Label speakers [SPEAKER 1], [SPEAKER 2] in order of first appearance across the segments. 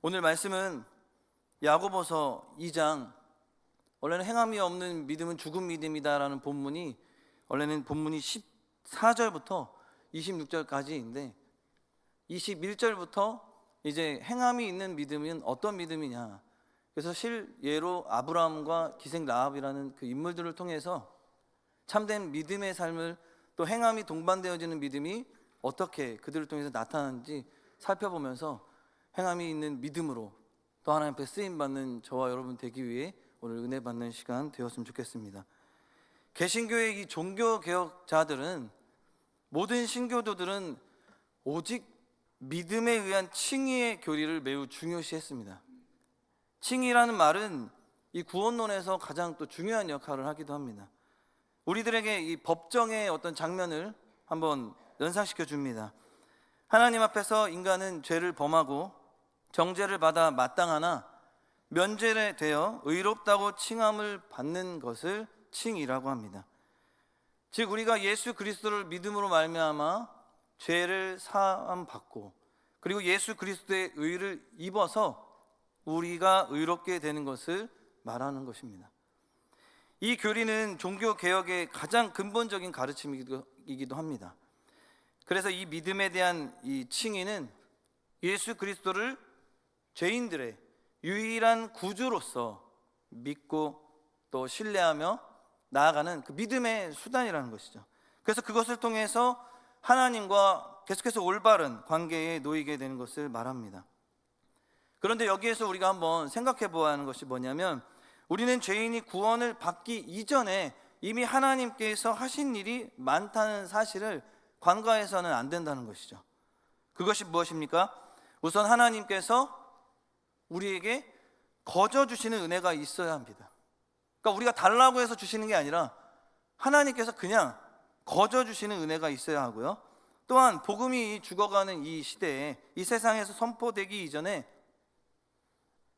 [SPEAKER 1] 오늘 말씀은 야고보서 2장, 원래는 행함이 없는 믿음은 죽은 믿음이다라는 본문이, 원래는 본문이 14절부터 26절까지인데 21절부터 이제 행함이 있는 믿음은 어떤 믿음이냐, 그래서 실예로 아브라함과 기생 라합이라는 그 인물들을 통해서 참된 믿음의 삶을, 또 행함이 동반되어지는 믿음이 어떻게 그들을 통해서 나타나는지 살펴보면서 행함이 있는 믿음으로 또 하나님 앞에 쓰임받는 저와 여러분 되기 위해 오늘 은혜 받는 시간 되었으면 좋겠습니다. 개신교의 이 종교개혁자들은, 모든 신교도들은 오직 믿음에 의한 칭의의 교리를 매우 중요시했습니다. 칭의라는 말은 이 구원론에서 가장 또 중요한 역할을 하기도 합니다. 우리들에게 이 법정의 어떤 장면을 한번 연상시켜 줍니다. 하나님 앞에서 인간은 죄를 범하고 정죄를 받아 마땅하나 면죄되어 의롭다고 칭함을 받는 것을 칭의라고 합니다. 즉 우리가 예수 그리스도를 믿음으로 말미암아 죄를 사함 받고, 그리고 예수 그리스도의 의를 입어서 우리가 의롭게 되는 것을 말하는 것입니다. 이 교리는 종교개혁의 가장 근본적인 가르침이기도 합니다. 그래서 이 믿음에 대한 이 칭의는 예수 그리스도를 죄인들의 유일한 구주로서 믿고 또 신뢰하며 나아가는 그 믿음의 수단이라는 것이죠. 그래서 그것을 통해서 하나님과 계속해서 올바른 관계에 놓이게 되는 것을 말합니다. 그런데 여기에서 우리가 한번 생각해 보아야 하는 것이 뭐냐면, 우리는 죄인이 구원을 받기 이전에 이미 하나님께서 하신 일이 많다는 사실을 간과해서는 안 된다는 것이죠. 그것이 무엇입니까? 우선 하나님께서 우리에게 거저 주시는 은혜가 있어야 합니다. 그러니까 우리가 달라고 해서 주시는 게 아니라 하나님께서 그냥 거저 주시는 은혜가 있어야 하고요. 또한 복음이 죽어가는 이 시대에, 이 세상에서 선포되기 이전에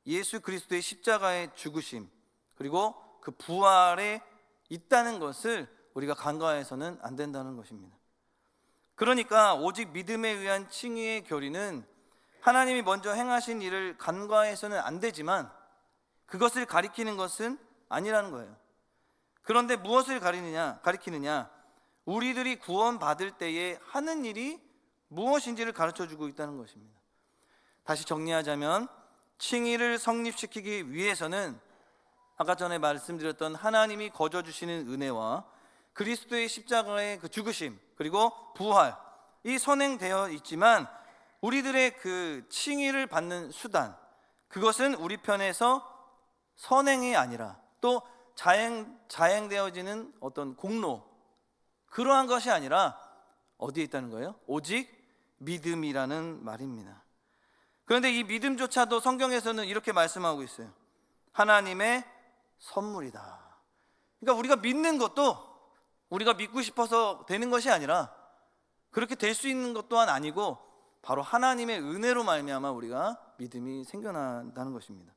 [SPEAKER 1] 예수 그리스도의 십자가의 죽으심, 그리고 그 부활에 있다는 것을 우리가 간과해서는 안 된다는 것입니다. 그러니까 오직 믿음에 의한 칭의의 교리는 하나님이 먼저 행하신 일을 간과해서는 안 되지만 그것을 가리키는 것은 아니라는 거예요. 그런데 무엇을 가리키느냐? 우리들이 구원받을 때에 하는 일이 무엇인지를 가르쳐주고 있다는 것입니다. 다시 정리하자면, 칭의를 성립시키기 위해서는 아까 전에 말씀드렸던 하나님이 거저 주시는 은혜와 그리스도의 십자가의 그 죽으심, 그리고 부활, 이 선행되어 있지만 우리들의 그 칭의를 받는 수단, 그것은 우리 편에서 선행이 아니라 또 자행되어지는 어떤 공로, 그러한 것이 아니라 어디에 있다는 거예요? 오직 믿음이라는 말입니다. 그런데 이 믿음조차도 성경에서는 이렇게 말씀하고 있어요. 하나님의 선물이다. 그러니까 우리가 믿는 것도 우리가 믿고 싶어서 되는 것이 아니라, 그렇게 될 수 있는 것 또한 아니고 바로 하나님의 은혜로 말미암아 우리가 믿음이 생겨난다는 것입니다.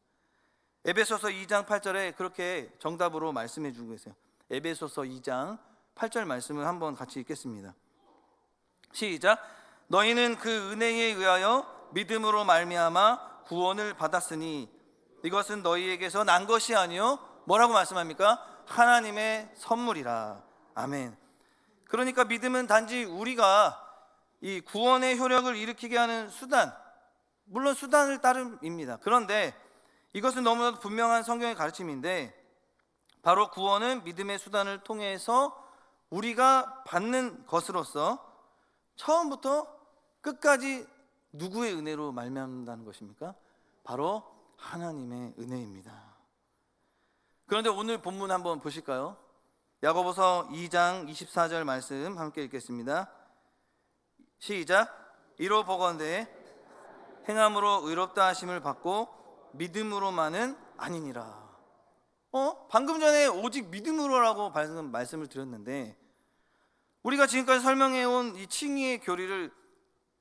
[SPEAKER 1] 에베소서 2장 8절에 그렇게 정답으로 말씀해 주고 계세요. 에베소서 2장 8절 말씀을 한번 같이 읽겠습니다. 시작. 너희는 그 은혜에 의하여 믿음으로 말미암아 구원을 받았으니 이것은 너희에게서 난 것이 아니요, 뭐라고 말씀합니까? 하나님의 선물이라. 아멘. 그러니까 믿음은 단지 우리가 이 구원의 효력을 일으키게 하는 수단, 물론 수단을 따름입니다. 그런데 이것은 너무나도 분명한 성경의 가르침인데, 바로 구원은 믿음의 수단을 통해서 우리가 받는 것으로서 처음부터 끝까지 누구의 은혜로 말미암는다는 것입니까? 바로 하나님의 은혜입니다. 그런데 오늘 본문 한번 보실까요? 야고보서 2장 24절 말씀 함께 읽겠습니다. 시작. 이로 보건대 행함으로 의롭다 하심을 받고 믿음으로만은 아니니라. 방금 전에 오직 믿음으로라고 방금 말씀을 드렸는데, 우리가 지금까지 설명해온 이 칭의의 교리를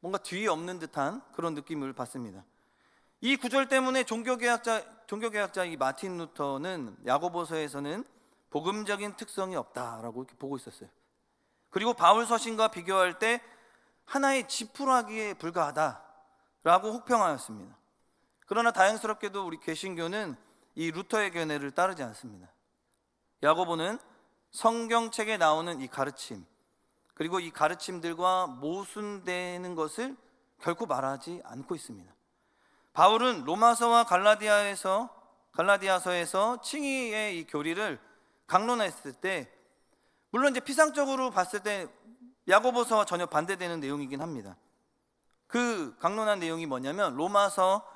[SPEAKER 1] 뭔가 뒤에 없는 듯한 그런 느낌을 받습니다. 이 구절 때문에 종교개혁자 이 마틴 루터는 야고보서에서는 복음적인 특성이 없다라고 이렇게 보고 있었어요. 그리고 바울 서신과 비교할 때 하나의 지푸라기에 불과하다라고 혹평하였습니다. 그러나 다행스럽게도 우리 개신교는 이 루터의 견해를 따르지 않습니다. 야고보는 성경책에 나오는 이 가르침, 그리고 이 가르침들과 모순되는 것을 결코 말하지 않고 있습니다. 바울은 로마서와 갈라디아서에서 칭의의 이 교리를 강론했을 때, 물론 이제 피상적으로 봤을 때 야고보서와 전혀 반대되는 내용이긴 합니다. 그 강론한 내용이 뭐냐면 로마서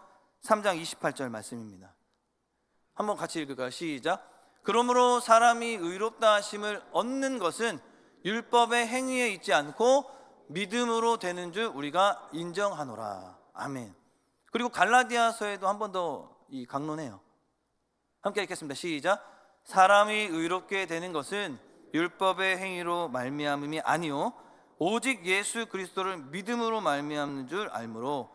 [SPEAKER 1] 3장 28절 말씀입니다. 한번 같이 읽을까요? 시작. 그러므로 사람이 의롭다 하심을 얻는 것은 율법의 행위에 있지 않고 믿음으로 되는 줄 우리가 인정하노라. 아멘. 그리고 갈라디아서에도 한 번 더 이 강론해요. 함께 읽겠습니다. 시작. 사람이 의롭게 되는 것은 율법의 행위로 말미암음이 아니요 오직 예수 그리스도를 믿음으로 말미암는 줄 알므로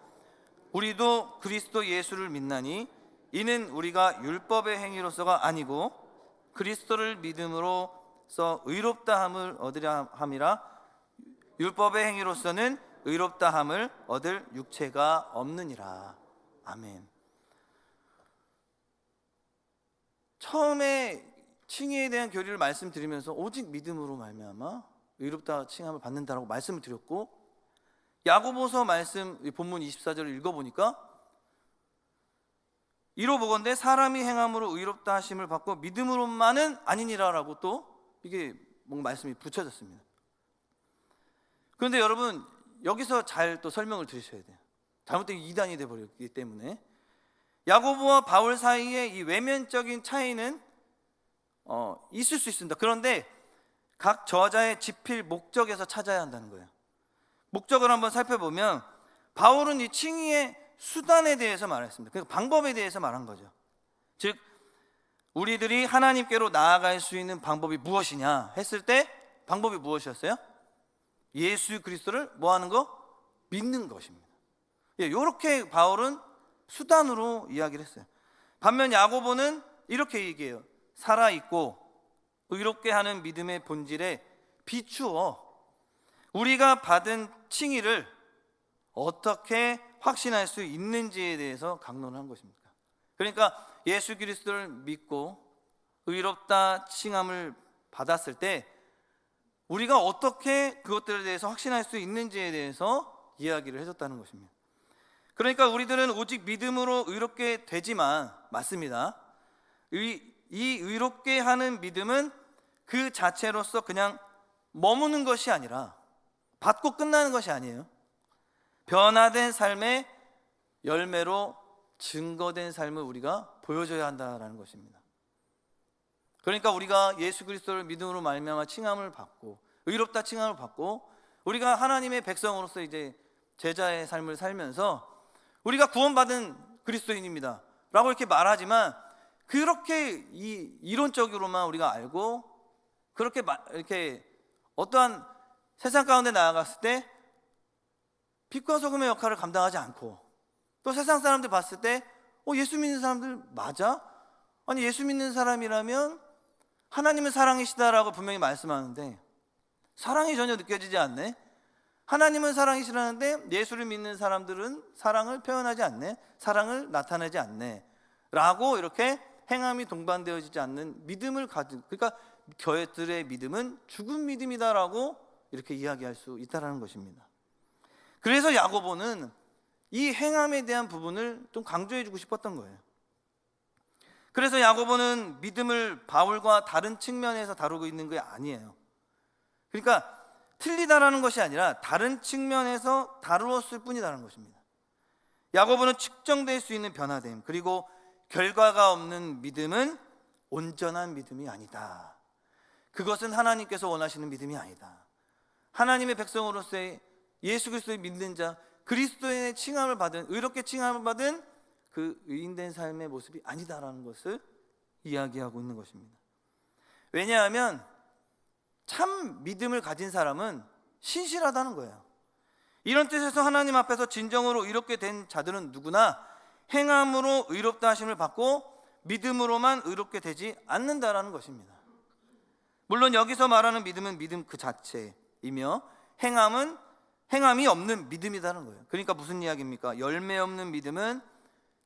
[SPEAKER 1] 우리도 그리스도 예수를 믿나니 이는 우리가 율법의 행위로서가 아니고 그리스도를 믿음으로써 의롭다함을 얻으려 함이라. 율법의 행위로서는 의롭다함을 얻을 육체가 없느니라. 아멘. 처음에 칭의에 대한 교리를 말씀드리면서 오직 믿음으로 말미암아 의롭다 칭함을 받는다라고 말씀을 드렸고, 야고보서 말씀 본문 24절을 읽어보니까 이로보건대 사람이 행함으로 의롭다 하심을 받고 믿음으로만은 아니니라라고 또 이게 뭔가 말씀이 붙여졌습니다. 그런데 여러분, 여기서 잘 또 설명을 들으셔야 돼요. 잘못되면 이단이 되어버렸기 때문에 야고보와 바울 사이의 이 외면적인 차이는 있을 수 있습니다. 그런데 각 저자의 집필 목적에서 찾아야 한다는 거예요. 목적을 한번 살펴보면 바울은 이 칭의의 수단에 대해서 말했습니다. 그러니까 방법에 대해서 말한 거죠. 즉 우리들이 하나님께로 나아갈 수 있는 방법이 무엇이냐 했을 때 방법이 무엇이었어요? 예수 그리스도를 뭐 하는 거? 믿는 것입니다. 이렇게 바울은 수단으로 이야기를 했어요. 반면 야고보는 이렇게 얘기해요. 살아있고 의롭게 하는 믿음의 본질에 비추어 우리가 받은 칭의를 어떻게 확신할 수 있는지에 대해서 강론을 한 것입니다. 그러니까 예수 그리스도를 믿고 의롭다 칭함을 받았을 때 우리가 어떻게 그것들에 대해서 확신할 수 있는지에 대해서 이야기를 해줬다는 것입니다. 그러니까 우리들은 오직 믿음으로 의롭게 되지만, 맞습니다, 이 의롭게 하는 믿음은 그 자체로서 그냥 머무는 것이 아니라 받고 끝나는 것이 아니에요. 변화된 삶의 열매로 증거된 삶을 우리가 보여줘야 한다는 것입니다. 그러니까 우리가 예수 그리스도를 믿음으로 말미암아 칭함을 받고 의롭다 칭함을 받고 우리가 하나님의 백성으로서 이제 제자의 삶을 살면서 우리가 구원받은 그리스도인입니다 라고 이렇게 말하지만, 그렇게 이론적으로만 우리가 알고 그렇게 이렇게 어떠한 세상 가운데 나아갔을 때 빛과 소금의 역할을 감당하지 않고, 또 세상 사람들 봤을 때 예수 믿는 사람들 맞아? 아니 예수 믿는 사람이라면 하나님은 사랑이시다라고 분명히 말씀하는데 사랑이 전혀 느껴지지 않네. 하나님은 사랑이시라는데 예수를 믿는 사람들은 사랑을 표현하지 않네, 사랑을 나타내지 않네 라고 이렇게 행함이 동반되어지지 않는 믿음을 가진, 그러니까 저희들의 믿음은 죽은 믿음이다라고 이렇게 이야기할 수 있다는 것입니다. 그래서 야고보는 이 행함에 대한 부분을 좀 강조해주고 싶었던 거예요. 그래서 야고보는 믿음을 바울과 다른 측면에서 다루고 있는 게 아니에요. 그러니까 틀리다라는 것이 아니라 다른 측면에서 다루었을 뿐이라는 것입니다. 야고보는 측정될 수 있는 변화됨, 그리고 결과가 없는 믿음은 온전한 믿음이 아니다. 그것은 하나님께서 원하시는 믿음이 아니다. 하나님의 백성으로서의 예수 그리스도를 믿는 자, 그리스도의 칭함을 받은, 의롭게 칭함을 받은 그 의인된 삶의 모습이 아니다라는 것을 이야기하고 있는 것입니다. 왜냐하면 참 믿음을 가진 사람은 신실하다는 거예요. 이런 뜻에서 하나님 앞에서 진정으로 의롭게 된 자들은 누구나 행함으로 의롭다 하심을 받고 믿음으로만 의롭게 되지 않는다라는 것입니다. 물론 여기서 말하는 믿음은 믿음 그 자체이며 행함이 없는 믿음이라는 거예요. 그러니까 무슨 이야기입니까? 열매 없는 믿음은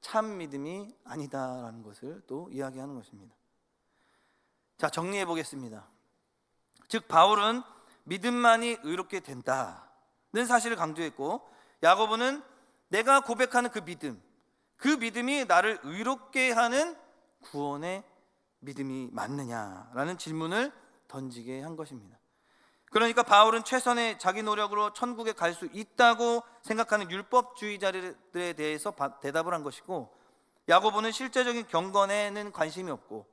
[SPEAKER 1] 참 믿음이 아니다라는 것을 또 이야기하는 것입니다. 자, 정리해 보겠습니다. 즉 바울은 믿음만이 의롭게 된다는 사실을 강조했고, 야고보는 내가 고백하는 그 믿음이 나를 의롭게 하는 구원의 믿음이 맞느냐라는 질문을 던지게 한 것입니다. 그러니까 바울은 최선의 자기 노력으로 천국에 갈 수 있다고 생각하는 율법주의자들에 대해서 대답을 한 것이고, 야고보는 실제적인 경건에는 관심이 없고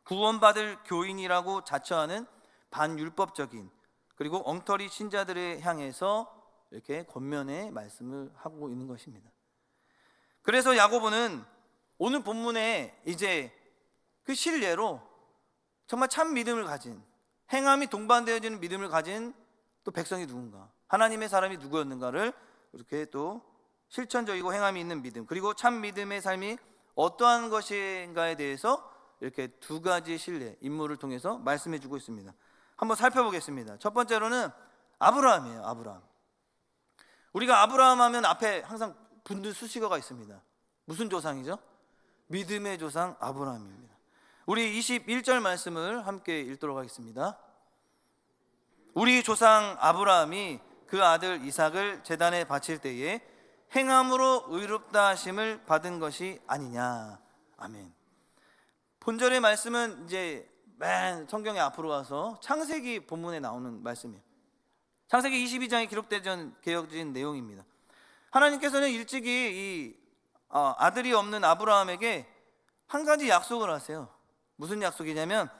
[SPEAKER 1] 구원받을 교인이라고 자처하는 반율법적인 그리고 엉터리 신자들을 향해서 이렇게 권면의 말씀을 하고 있는 것입니다. 그래서 야고보는 오늘 본문에 이제 그 실례로 정말 참 믿음을 가진, 행함이 동반되어지는 믿음을 가진 또 백성이 누군가, 하나님의 사람이 누구였는가를 이렇게 또 실천적이고 행함이 있는 믿음, 그리고 참 믿음의 삶이 어떠한 것인가에 대해서 이렇게 두 가지 실례, 인물을 통해서 말씀해 주고 있습니다. 한번 살펴보겠습니다. 첫 번째로는 아브라함이에요. 아브라함. 우리가 아브라함 하면 앞에 항상 붙는 수식어가 있습니다. 무슨 조상이죠? 믿음의 조상 아브라함입니다. 우리 21절 말씀을 함께 읽도록 하겠습니다. 우리 조상 아브라함이 그 아들 이삭을 제단에 바칠 때에 행함으로 의롭다 하심을 받은 것이 아니냐. 아멘. 본절의 말씀은 이제 맨 성경의 앞으로 와서 창세기 본문에 나오는 말씀이에요. 창세기 22장에 기록되던 개혁진 내용입니다. 하나님께서는 일찍이 이 아들이 없는 아브라함에게 한 가지 약속을 하세요. 무슨 약속이냐면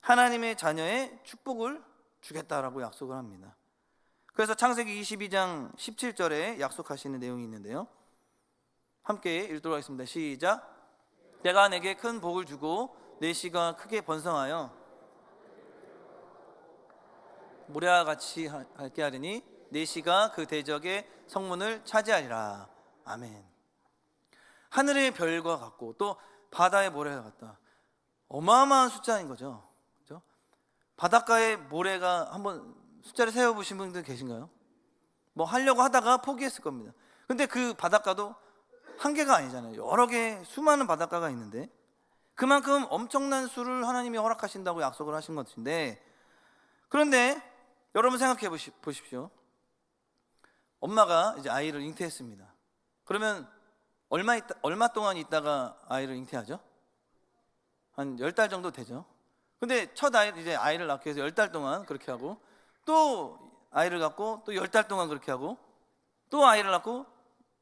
[SPEAKER 1] 하나님의 자녀의 축복을 주겠다라고 약속을 합니다. 그래서 창세기 22장 17절에 약속하시는 내용이 있는데요, 함께 읽도록 하겠습니다. 시작. 내가 내게 큰 복을 주고 내 씨가 크게 번성하여 모래와 같이 할게 하리니 내 씨가 그 대적의 성문을 차지하리라. 아멘. 하늘의 별과 같고 또 바다의 모래가 같다. 어마어마한 숫자인 거죠. 그렇죠? 바닷가의 모래가 한번 숫자를 세어보신 분들 계신가요? 뭐 하려고 하다가 포기했을 겁니다. 근데 그 바닷가도 한 개가 아니잖아요. 여러 개 수많은 바닷가가 있는데 그만큼 엄청난 수를 하나님이 허락하신다고 약속을 하신 것인데, 그런데 여러분 생각해 보십시오. 엄마가 이제 아이를 잉태했습니다. 그러면 얼마 동안 있다가 아이를 잉태하죠? 한 10달 정도 되죠. 근데 첫 아이를 낳기 위해서 10달 동안 그렇게 하고, 또 아이를 갖고 또 10달 동안 그렇게 하고, 또 아이를 낳고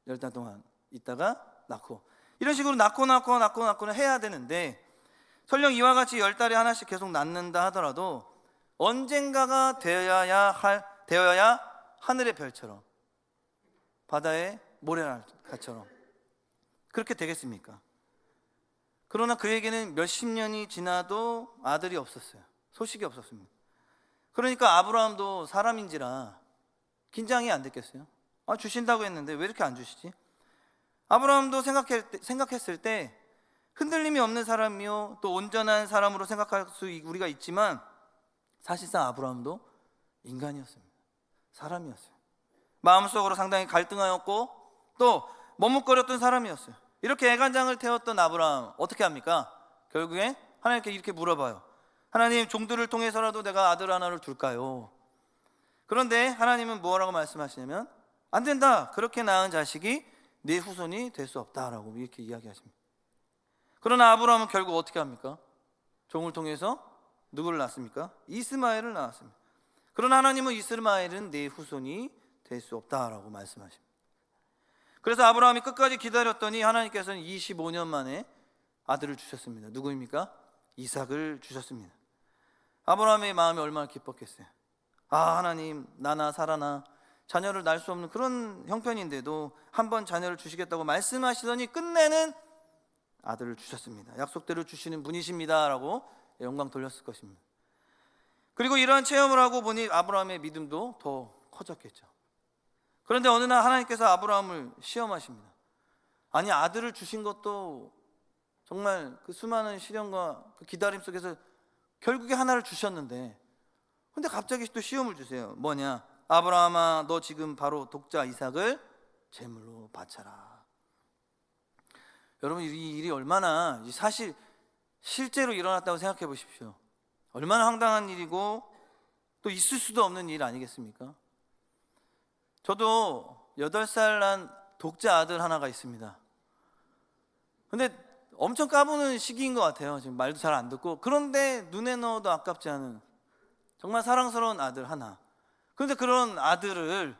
[SPEAKER 1] 10달 동안 있다가 낳고, 이런 식으로 낳고는 해야 되는데, 설령 이와 같이 10달에 하나씩 계속 낳는다 하더라도 언젠가가 되어야 하늘의 별처럼 바다의 모래알처럼 그렇게 되겠습니까? 그러나 그에게는 몇십 년이 지나도 아들이 없었어요. 소식이 없었습니다. 그러니까 아브라함도 사람인지라 긴장이 안 됐겠어요? 주신다고 했는데 왜 이렇게 안 주시지? 아브라함도 생각했을 때 흔들림이 없는 사람이요 또 온전한 사람으로 생각할 수 우리가 있지만, 사실상 아브라함도 인간이었습니다. 사람이었어요. 마음속으로 상당히 갈등하였고 또 머뭇거렸던 사람이었어요. 이렇게 애간장을 태웠던 아브라함 어떻게 합니까? 결국에 하나님께 이렇게 물어봐요. 하나님, 종들을 통해서라도 내가 아들 하나를 둘까요? 그런데 하나님은 뭐라고 말씀하시냐면 안 된다. 그렇게 낳은 자식이 내 후손이 될 수 없다라고 이렇게 이야기하십니다. 그러나 아브라함은 결국 어떻게 합니까? 종을 통해서 누구를 낳습니까? 이스마엘을 낳았습니다. 그러나 하나님은 이스마엘은 내 후손이 될 수 없다라고 말씀하십니다. 그래서 아브라함이 끝까지 기다렸더니 하나님께서는 25년 만에 아들을 주셨습니다. 누구입니까? 이삭을 주셨습니다. 아브라함의 마음이 얼마나 기뻤겠어요. 하나님, 나나 살아나 자녀를 낳을 수 없는 그런 형편인데도 한번 자녀를 주시겠다고 말씀하시더니 끝내는 아들을 주셨습니다. 약속대로 주시는 분이십니다 라고 영광 돌렸을 것입니다. 그리고 이러한 체험을 하고 보니 아브라함의 믿음도 더 커졌겠죠. 그런데 어느 날 하나님께서 아브라함을 시험하십니다. 아니, 아들을 주신 것도 정말 그 수많은 시련과 그 기다림 속에서 결국에 하나를 주셨는데, 근데 갑자기 또 시험을 주세요. 뭐냐? 아브라함아, 너 지금 바로 독자 이삭을 제물로 바쳐라. 여러분, 이 일이 얼마나 사실 실제로 일어났다고 생각해 보십시오. 얼마나 황당한 일이고 또 있을 수도 없는 일 아니겠습니까? 저도 8살 난 독자 아들 하나가 있습니다. 근데 엄청 까부는 시기인 것 같아요. 지금 말도 잘 안 듣고, 그런데 눈에 넣어도 아깝지 않은 정말 사랑스러운 아들 하나. 그런데 그런 아들을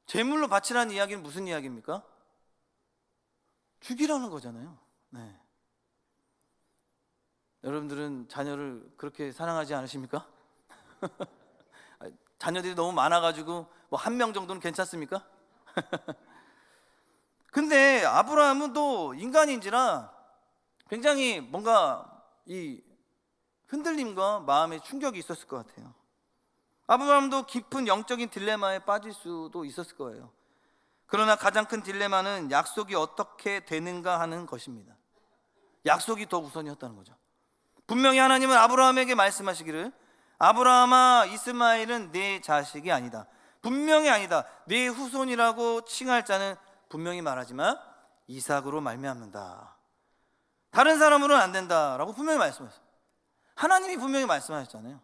[SPEAKER 1] 제물로 바치라는 이야기는 무슨 이야기입니까? 죽이라는 거잖아요. 네. 여러분들은 자녀를 그렇게 사랑하지 않으십니까? 자녀들이 너무 많아가지고 뭐 1명 정도는 괜찮습니까? 근데 아브라함은 또 인간인지라 굉장히 뭔가 이 흔들림과 마음의 충격이 있었을 것 같아요. 아브라함도 깊은 영적인 딜레마에 빠질 수도 있었을 거예요. 그러나 가장 큰 딜레마는 약속이 어떻게 되는가 하는 것입니다. 약속이 더 우선이었다는 거죠. 분명히 하나님은 아브라함에게 말씀하시기를, 아브라함아, 이스마엘은 내 자식이 아니다, 분명히 아니다, 내 후손이라고 칭할 자는 분명히 말하지만 이삭으로 말미암는다, 다른 사람으로는 안 된다라고 분명히 말씀하셨어요. 하나님이 분명히 말씀하셨잖아요.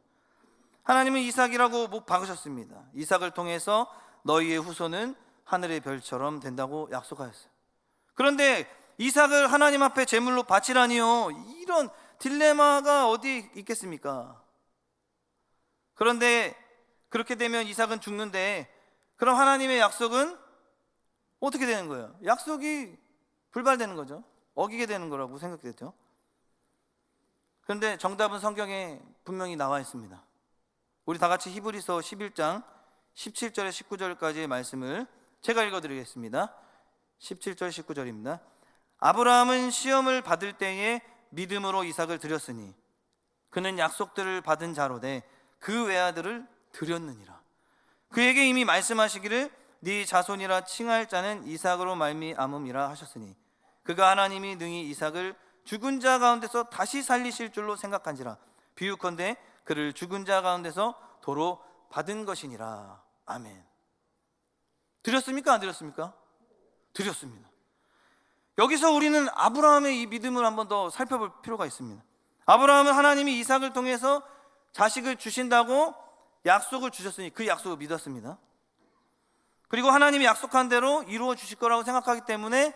[SPEAKER 1] 하나님은 이삭이라고 못 박으셨습니다. 이삭을 통해서 너희의 후손은 하늘의 별처럼 된다고 약속하셨어요. 그런데 이삭을 하나님 앞에 제물로 바치라니요, 이런 딜레마가 어디 있겠습니까? 그런데 그렇게 되면 이삭은 죽는데, 그럼 하나님의 약속은 어떻게 되는 거예요? 약속이 불발되는 거죠. 어기게 되는 거라고 생각됐죠. 그런데 정답은 성경에 분명히 나와 있습니다. 우리 다 같이 히브리서 11장 17절에 19절까지의 말씀을 제가 읽어드리겠습니다. 17절 19절입니다. 아브라함은 시험을 받을 때에 믿음으로 이삭을 드렸으니 그는 약속들을 받은 자로되 그 외아들을 드렸느니라. 그에게 이미 말씀하시기를 네 자손이라 칭할 자는 이삭으로 말미암음이라 하셨으니 그가 하나님이 능히 이삭을 죽은 자 가운데서 다시 살리실 줄로 생각한지라. 비유컨대 그를 죽은 자 가운데서 도로 받은 것이니라. 아멘. 드렸습니까? 안 드렸습니까? 드렸습니다. 여기서 우리는 아브라함의 이 믿음을 한번 더 살펴볼 필요가 있습니다. 아브라함은 하나님이 이삭을 통해서 자식을 주신다고 약속을 주셨으니 그 약속을 믿었습니다. 그리고 하나님이 약속한 대로 이루어 주실 거라고 생각하기 때문에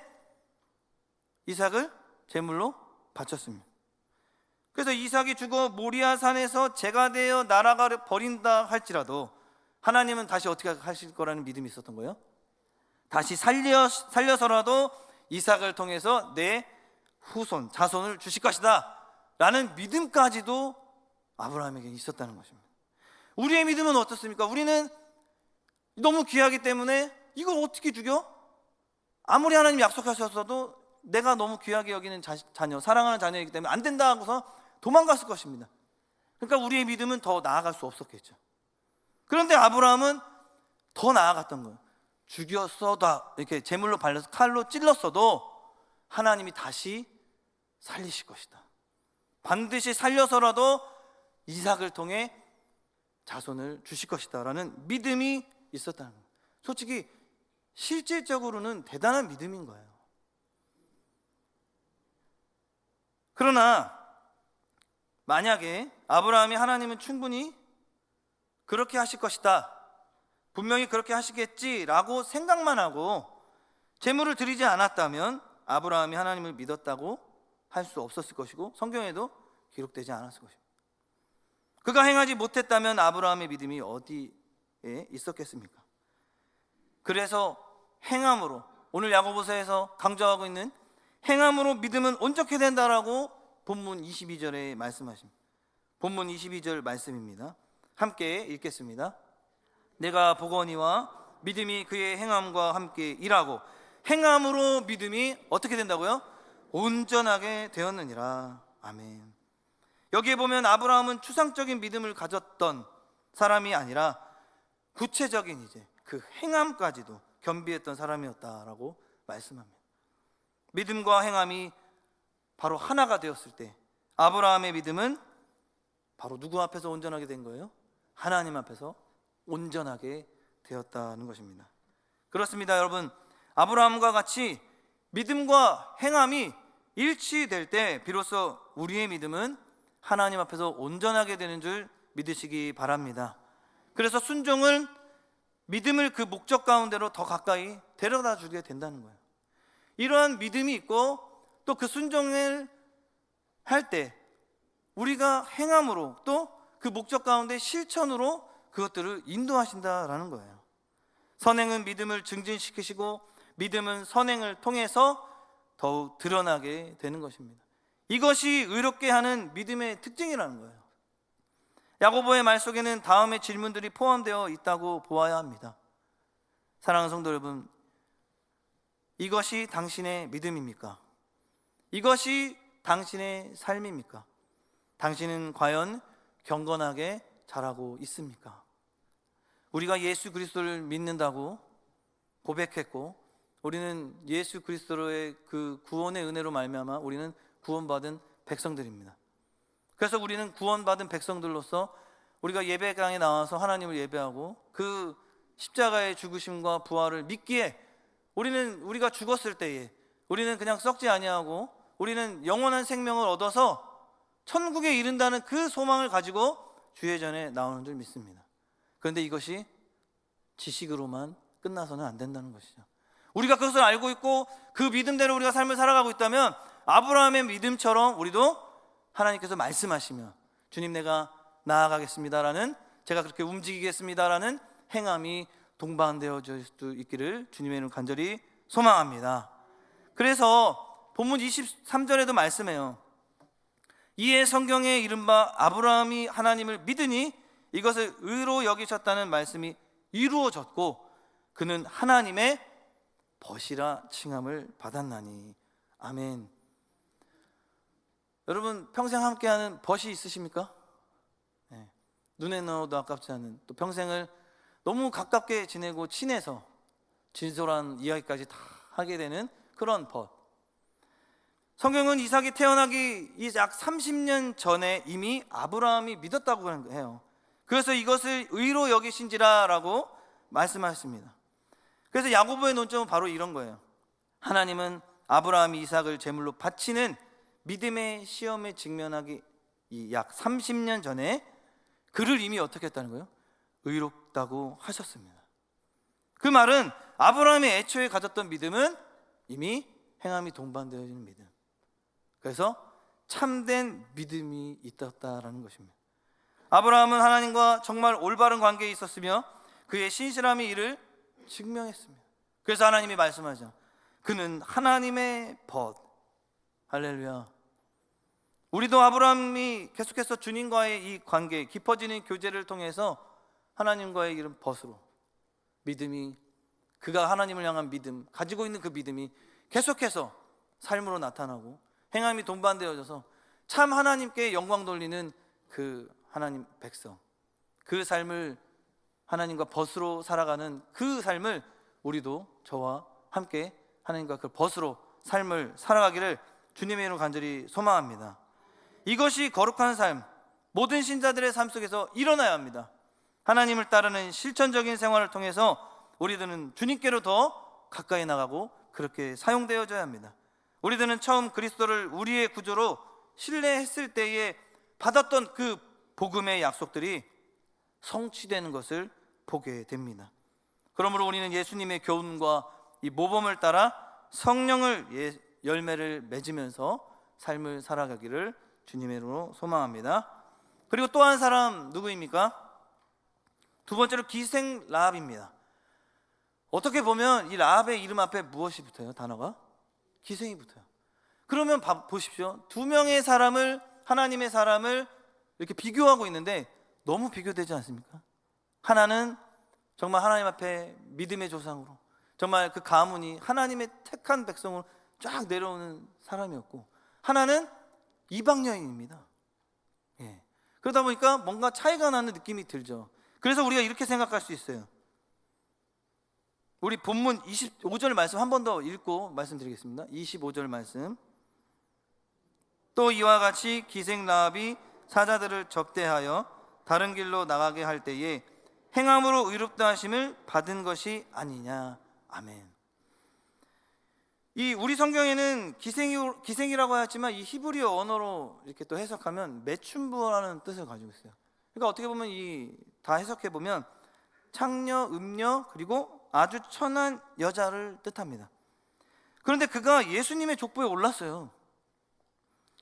[SPEAKER 1] 이삭을 제물로 바쳤습니다. 그래서 이삭이 죽어 모리아 산에서 제가 되어 나라가 버린다 할지라도 하나님은 다시 어떻게 하실 거라는 믿음이 있었던 거예요. 다시 살려서라도 이삭을 통해서 내 후손, 자손을 주실 것이다 라는 믿음까지도 아브라함에게 있었다는 것입니다. 우리의 믿음은 어떻습니까? 우리는 너무 귀하기 때문에 이걸 어떻게 죽여? 아무리 하나님 약속하셨어도 내가 너무 귀하게 여기는 자녀, 사랑하는 자녀이기 때문에 안 된다 하고서 도망갔을 것입니다. 그러니까 우리의 믿음은 더 나아갈 수 없었겠죠. 그런데 아브라함은 더 나아갔던 거예요. 죽였어도, 이렇게 제물로 발려서 칼로 찔렀어도 하나님이 다시 살리실 것이다, 반드시 살려서라도 이삭을 통해 자손을 주실 것이다 라는 믿음이 있었다는 거예요. 솔직히 실질적으로는 대단한 믿음인 거예요. 그러나 만약에 아브라함이 하나님은 충분히 그렇게 하실 것이다, 분명히 그렇게 하시겠지라고 생각만 하고 제물을 드리지 않았다면 아브라함이 하나님을 믿었다고 할 수 없었을 것이고 성경에도 기록되지 않았을 것입니다. 그가 행하지 못했다면 아브라함의 믿음이 어디에 있었겠습니까? 그래서 행함으로, 오늘 야고보서에서 강조하고 있는 행함으로 믿음은 온전케 된다라고 본문 22절에 말씀하십니다. 본문 22절 말씀입니다. 함께 읽겠습니다. 내가 보거니와 믿음이 그의 행함과 함께 일하고 행함으로 믿음이 어떻게 된다고요? 온전하게 되었느니라. 아멘. 여기에 보면 아브라함은 추상적인 믿음을 가졌던 사람이 아니라 구체적인 이제 그 행함까지도 겸비했던 사람이었다라고 말씀합니다. 믿음과 행함이 바로 하나가 되었을 때 아브라함의 믿음은 바로 누구 앞에서 온전하게 된 거예요? 하나님 앞에서 온전하게 되었다는 것입니다. 그렇습니다, 여러분. 아브라함과 같이 믿음과 행함이 일치될 때 비로소 우리의 믿음은 하나님 앞에서 온전하게 되는 줄 믿으시기 바랍니다. 그래서 순종은 믿음을 그 목적 가운데로 더 가까이 데려다 주게 된다는 거예요. 이러한 믿음이 있고 또 그 순종을 할 때 우리가 행함으로 또 그 목적 가운데 실천으로 그것들을 인도하신다라는 거예요. 선행은 믿음을 증진시키시고 믿음은 선행을 통해서 더욱 드러나게 되는 것입니다. 이것이 의롭게 하는 믿음의 특징이라는 거예요. 야고보의 말 속에는 다음의 질문들이 포함되어 있다고 보아야 합니다. 사랑하는 성도 여러분, 이것이 당신의 믿음입니까? 이것이 당신의 삶입니까? 당신은 과연 경건하게 자라고 있습니까? 우리가 예수 그리스도를 믿는다고 고백했고 우리는 예수 그리스도의 그 구원의 은혜로 말미암아 우리는 구원받은 백성들입니다. 그래서 우리는 구원받은 백성들로서 우리가 예배당에 나와서 하나님을 예배하고 그 십자가의 죽으심과 부활을 믿기에 우리가 죽었을 때에 우리는 그냥 썩지 아니하고 우리는 영원한 생명을 얻어서 천국에 이른다는 그 소망을 가지고 주의 전에 나오는 줄 믿습니다. 그런데 이것이 지식으로만 끝나서는 안 된다는 것이죠. 우리가 그것을 알고 있고 그 믿음대로 우리가 삶을 살아가고 있다면 아브라함의 믿음처럼 우리도 하나님께서 말씀하시면 주님 내가 나아가겠습니다라는, 제가 그렇게 움직이겠습니다라는 행함이 동반되어질 수 있기를 주님의 이름으로 간절히 소망합니다. 그래서 본문 23절에도 말씀해요. 이에 성경에 이른바 아브라함이 하나님을 믿으니 이것을 의로 여기셨다는 말씀이 이루어졌고 그는 하나님의 벗이라 칭함을 받았나니. 아멘. 여러분 평생 함께하는 벗이 있으십니까? 네. 눈에 넣어도 아깝지 않은, 또 평생을 너무 가깝게 지내고 친해서 진솔한 이야기까지 다 하게 되는 그런 벗. 성경은 이삭이 태어나기 약 30년 전에 이미 아브라함이 믿었다고 해요. 그래서 이것을 의로 여기신지라라고 말씀하십니다. 그래서 야고보의 논점은 바로 이런 거예요. 하나님은 아브라함이 이삭을 제물로 바치는 믿음의 시험에 직면하기 약 30년 전에 그를 이미 어떻게 했다는 거예요? 의롭다고 하셨습니다. 그 말은 아브라함이 애초에 가졌던 믿음은 이미 행함이 동반되어지는 믿음, 그래서 참된 믿음이 있었다라는 것입니다. 아브라함은 하나님과 정말 올바른 관계에 있었으며 그의 신실함이 이를 증명했습니다. 그래서 하나님이 말씀하죠. 그는 하나님의 벗. 할렐루야. 우리도 아브라함이 계속해서 주님과의 이 관계, 깊어지는 교제를 통해서 하나님과의 이런 벗으로 믿음이, 그가 하나님을 향한 믿음, 가지고 있는 그 믿음이 계속해서 삶으로 나타나고 행함이 동반되어져서 참 하나님께 영광 돌리는 그 하나님 백성, 그 삶을 하나님과 벗으로 살아가는 그 삶을 우리도 저와 함께 하나님과 그 벗으로 삶을 살아가기를 주님의 이름으로 간절히 소망합니다. 이것이 거룩한 삶, 모든 신자들의 삶 속에서 일어나야 합니다. 하나님을 따르는 실천적인 생활을 통해서 우리들은 주님께로 더 가까이 나가고 그렇게 사용되어져야 합니다. 우리들은 처음 그리스도를 우리의 구조로 신뢰했을 때에 받았던 그 복음의 약속들이 성취되는 것을 보게 됩니다. 그러므로 우리는 예수님의 교훈과 이 모범을 따라 성령을 열매를 맺으면서 삶을 살아가기를 주님의 이름으로 소망합니다. 그리고 또 한 사람 누구입니까? 두 번째로 기생 라합입니다. 어떻게 보면 이 라합의 이름 앞에 무엇이 붙어요? 단어가? 기생이 붙어요. 그러면 보십시오. 두 명의 사람을, 하나님의 사람을 이렇게 비교하고 있는데 너무 비교되지 않습니까? 하나는 정말 하나님 앞에 믿음의 조상으로, 정말 그 가문이 하나님의 택한 백성으로 쫙 내려오는 사람이었고, 하나는 이방 여인입니다. 예. 그러다 보니까 뭔가 차이가 나는 느낌이 들죠. 그래서 우리가 이렇게 생각할 수 있어요. 우리 본문 25절 말씀 한 번 더 읽고 말씀드리겠습니다. 25절 말씀. 또 이와 같이 기생 라합이 사자들을 적대하여 다른 길로 나가게 할 때에 행함으로 의롭다 하심을 받은 것이 아니냐. 아멘. 이 우리 성경에는 기생이라고 하였지만 이 히브리어 언어로 이렇게 또 해석하면 매춘부라는 뜻을 가지고 있어요. 그러니까 어떻게 보면 이 다 해석해 보면 창녀, 음녀, 그리고 아주 천한 여자를 뜻합니다. 그런데 그가 예수님의 족보에 올랐어요.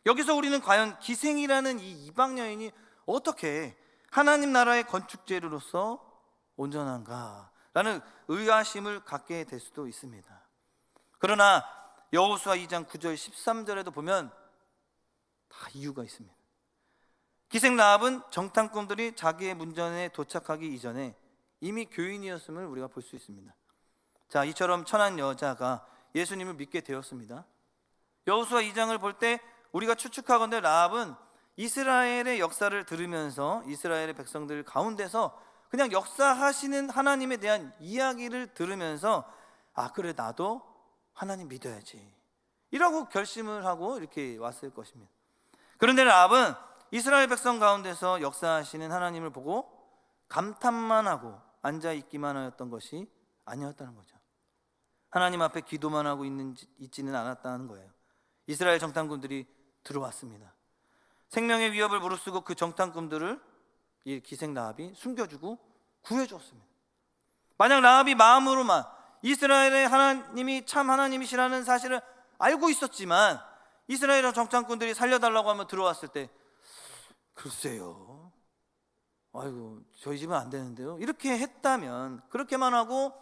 [SPEAKER 1] 여기서 우리는 과연 기생이라는 이 이방 여인이 어떻게 하나님 나라의 건축재료로서 온전한가라는 의아심을 갖게 될 수도 있습니다. 그러나 여호수아 2장 9절 13절에도 보면 다 이유가 있습니다. 기생 라합은 정탐꾼들이 자기의 문전에 도착하기 이전에 이미 교인이었음을 우리가 볼 수 있습니다. 자, 이처럼 천한 여자가 예수님을 믿게 되었습니다. 여호수아 2장을 볼 때 우리가 추측하건대 라합은 이스라엘의 역사를 들으면서 이스라엘의 백성들 가운데서 그냥 역사하시는 하나님에 대한 이야기를 들으면서 아, 그래, 나도 하나님 믿어야지 이라고 결심을 하고 이렇게 왔을 것입니다. 그런데 라합은 이스라엘 백성 가운데서 역사하시는 하나님을 보고 감탄만 하고 앉아있기만 하였던 것이 아니었다는 거죠. 하나님 앞에 기도만 하고 있지는 않았다는 거예요. 이스라엘 정탐꾼들이 들어왔습니다. 생명의 위협을 무릅쓰고 그 정탐꾼들을 이 기생 라합이 숨겨주고 구해줬습니다. 만약 라합이 마음으로만 이스라엘의 하나님이 참 하나님이시라는 사실을 알고 있었지만 이스라엘 정탐꾼들이 살려달라고 하면 들어왔을 때 글쎄요, 아이고 저희 집은 안 되는데요 이렇게 했다면, 그렇게만 하고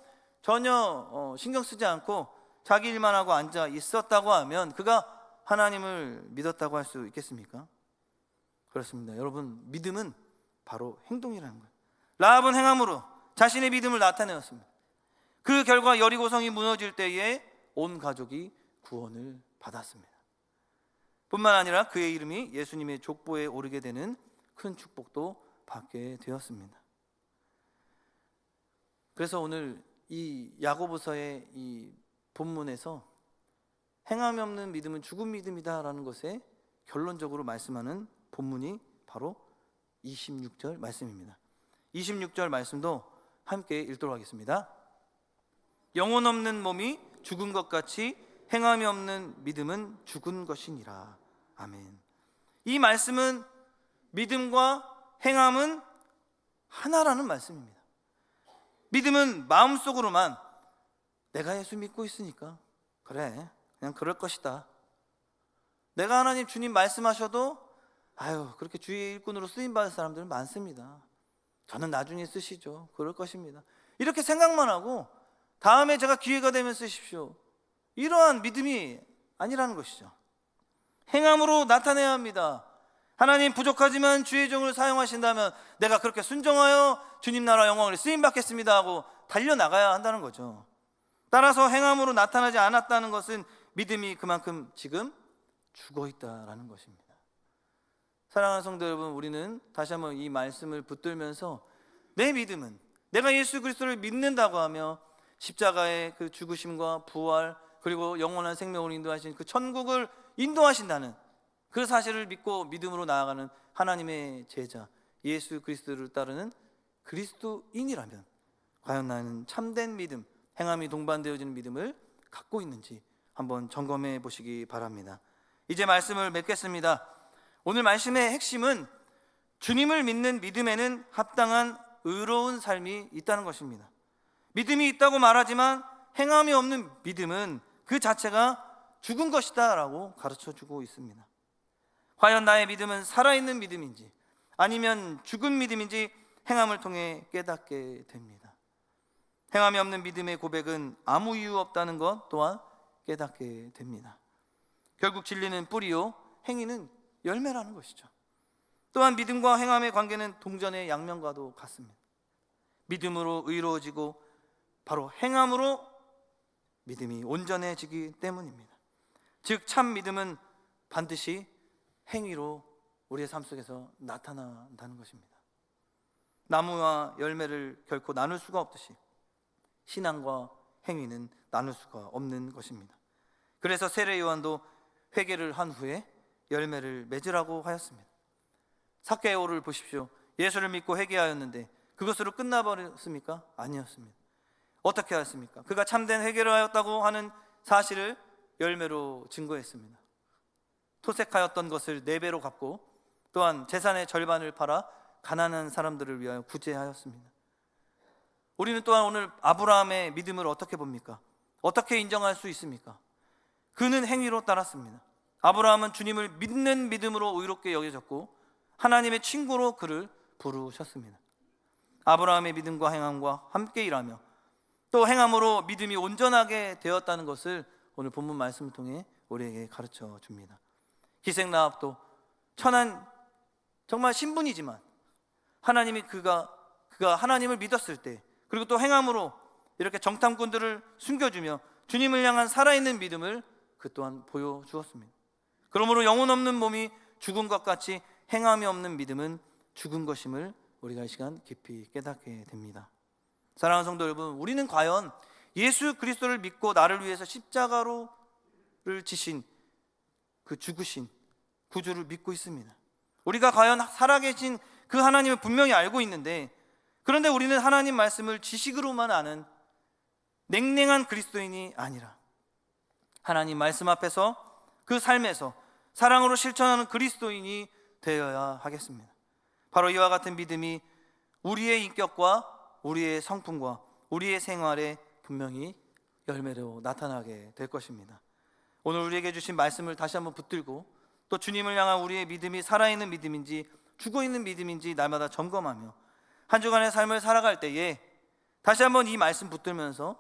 [SPEAKER 1] 전혀 신경 쓰지 않고 자기 일만 하고 앉아 있었다고 하면 그가 하나님을 믿었다고 할 수 있겠습니까? 그렇습니다. 여러분, 믿음은 바로 행동이라는 거예요. 라합은 행함으로 자신의 믿음을 나타내었습니다. 그 결과 여리고성이 무너질 때에 온 가족이 구원을 받았습니다. 뿐만 아니라 그의 이름이 예수님의 족보에 오르게 되는 큰 축복도 받게 되었습니다. 그래서 오늘 이 야고보서의 이 본문에서 행함이 없는 믿음은 죽은 믿음이다라는 것에 결론적으로 말씀하는 본문이 바로 26절 말씀입니다. 26절 말씀도 함께 읽도록 하겠습니다. 영혼 없는 몸이 죽은 것 같이 행함이 없는 믿음은 죽은 것이니라. 아멘. 이 말씀은 믿음과 행함은 하나라는 말씀입니다. 믿음은 마음속으로만 내가 예수 믿고 있으니까 그래, 그냥 그럴 것이다. 내가 하나님 주님 말씀하셔도 아유, 그렇게 주의 일꾼으로 쓰임받을 사람들은 많습니다. 저는 나중에 쓰시죠. 그럴 것입니다. 이렇게 생각만 하고 다음에 제가 기회가 되면 쓰십시오. 이러한 믿음이 아니라는 것이죠. 행함으로 나타내야 합니다. 하나님 부족하지만 주의 종을 사용하신다면 내가 그렇게 순종하여 주님 나라 영광을 쓰임받겠습니다 하고 달려나가야 한다는 거죠. 따라서 행함으로 나타나지 않았다는 것은 믿음이 그만큼 지금 죽어있다라는 것입니다. 사랑하는 성도 여러분, 우리는 다시 한번 이 말씀을 붙들면서 내 믿음은 내가 예수 그리스도를 믿는다고 하며 십자가의 그 죽으심과 부활 그리고 영원한 생명을 인도하신 그 천국을 인도하신다는 그 사실을 믿고 믿음으로 나아가는 하나님의 제자 예수 그리스도를 따르는 그리스도인이라면 과연 나는 참된 믿음, 행함이 동반되어지는 믿음을 갖고 있는지 한번 점검해 보시기 바랍니다. 이제 말씀을 맺겠습니다. 오늘 말씀의 핵심은 주님을 믿는 믿음에는 합당한 의로운 삶이 있다는 것입니다. 믿음이 있다고 말하지만 행함이 없는 믿음은 그 자체가 죽은 것이다 라고 가르쳐주고 있습니다. 과연 나의 믿음은 살아있는 믿음인지 아니면 죽은 믿음인지 행함을 통해 깨닫게 됩니다. 행함이 없는 믿음의 고백은 아무 이유 없다는 것 또한 깨닫게 됩니다. 결국 진리는 뿌리요 행위는 열매라는 것이죠. 또한 믿음과 행함의 관계는 동전의 양면과도 같습니다. 믿음으로 의로워지고 바로 행함으로 믿음이 온전해지기 때문입니다. 즉 참 믿음은 반드시 행위로 우리의 삶 속에서 나타난다는 것입니다. 나무와 열매를 결코 나눌 수가 없듯이 신앙과 행위는 나눌 수가 없는 것입니다. 그래서 세례 요한도 회개를 한 후에 열매를 맺으라고 하였습니다. 삭개오를 보십시오. 예수를 믿고 회개하였는데 그것으로 끝나버렸습니까? 아니었습니다. 어떻게 하였습니까? 그가 참된 회개를 하였다고 하는 사실을 열매로 증거했습니다. 토색하였던 것을 4배로 갚고 또한 재산의 절반을 팔아 가난한 사람들을 위하여 구제하였습니다. 우리는 또한 오늘 아브라함의 믿음을 어떻게 봅니까? 어떻게 인정할 수 있습니까? 그는 행위로 따랐습니다. 아브라함은 주님을 믿는 믿음으로 의롭게 여겨졌고 하나님의 친구로 그를 부르셨습니다. 아브라함의 믿음과 행함과 함께 일하며 또 행함으로 믿음이 온전하게 되었다는 것을 오늘 본문 말씀을 통해 우리에게 가르쳐 줍니다. 기생 라합도 천한 정말 신분이지만 하나님이 그가 하나님을 믿었을 때 그리고 또 행함으로 이렇게 정탐꾼들을 숨겨주며 주님을 향한 살아있는 믿음을 그 또한 보여주었습니다. 그러므로 영혼 없는 몸이 죽은 것 같이 행함이 없는 믿음은 죽은 것임을 우리가 이 시간 깊이 깨닫게 됩니다. 사랑하는 성도 여러분, 우리는 과연 예수 그리스도를 믿고 나를 위해서 십자가를 지신 그 죽으신 구주를 믿고 있습니다. 우리가 과연 살아계신 그 하나님을 분명히 알고 있는데, 그런데 우리는 하나님 말씀을 지식으로만 아는 냉랭한 그리스도인이 아니라 하나님 말씀 앞에서 그 삶에서 사랑으로 실천하는 그리스도인이 되어야 하겠습니다. 바로 이와 같은 믿음이 우리의 인격과 우리의 성품과 우리의 생활에 분명히 열매로 나타나게 될 것입니다. 오늘 우리에게 주신 말씀을 다시 한번 붙들고 또 주님을 향한 우리의 믿음이 살아있는 믿음인지 죽어있는 믿음인지 날마다 점검하며 한 주간의 삶을 살아갈 때에 다시 한번 이 말씀 붙들면서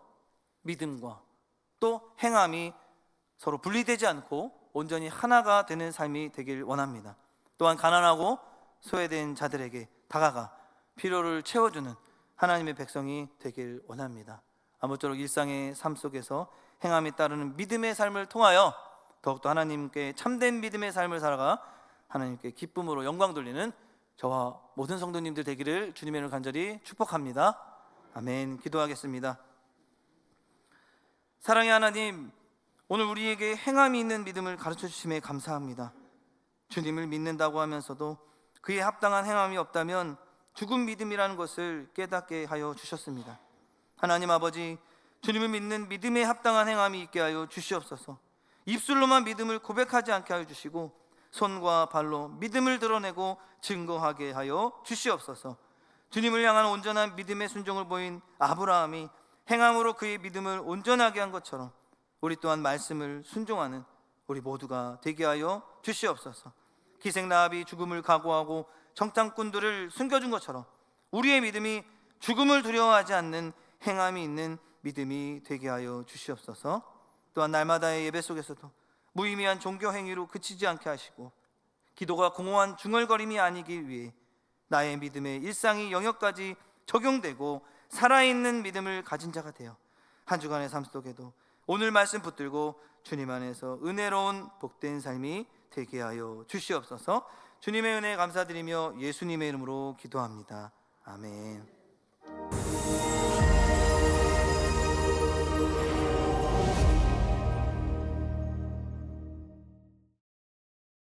[SPEAKER 1] 믿음과 또 행함이 서로 분리되지 않고 온전히 하나가 되는 삶이 되길 원합니다. 또한 가난하고 소외된 자들에게 다가가 필요를 채워주는 하나님의 백성이 되길 원합니다. 아무쪼록 일상의 삶 속에서 행함에 따르는 믿음의 삶을 통하여 더욱더 하나님께 참된 믿음의 삶을 살아가 하나님께 기쁨으로 영광 돌리는 저와 모든 성도님들 되기를 주님의 이름으로 간절히 축복합니다. 아멘. 기도하겠습니다. 사랑의 하나님, 오늘 우리에게 행함이 있는 믿음을 가르쳐 주심에 감사합니다. 주님을 믿는다고 하면서도 그에 합당한 행함이 없다면 죽은 믿음이라는 것을 깨닫게 하여 주셨습니다. 하나님 아버지, 주님을 믿는 믿음에 합당한 행함이 있게 하여 주시옵소서. 입술로만 믿음을 고백하지 않게 하여 주시고 손과 발로 믿음을 드러내고 증거하게 하여 주시옵소서. 주님을 향한 온전한 믿음의 순종을 보인 아브라함이 행함으로 그의 믿음을 온전하게 한 것처럼 우리 또한 말씀을 순종하는 우리 모두가 되게 하여 주시옵소서. 기생 라합이 죽음을 각오하고 정탐꾼들을 숨겨준 것처럼 우리의 믿음이 죽음을 두려워하지 않는 행함이 있는 믿음이 되게 하여 주시옵소서. 또한 날마다의 예배 속에서도 무의미한 종교 행위로 그치지 않게 하시고 기도가 공허한 중얼거림이 아니기 위해 나의 믿음의 일상이 영역까지 적용되고 살아있는 믿음을 가진 자가 되어 한 주간의 삶 속에도 오늘 말씀 붙들고 주님 안에서 은혜로운 복된 삶이 되게 하여 주시옵소서. 주님의 은혜에 감사드리며 예수님의 이름으로 기도합니다. 아멘.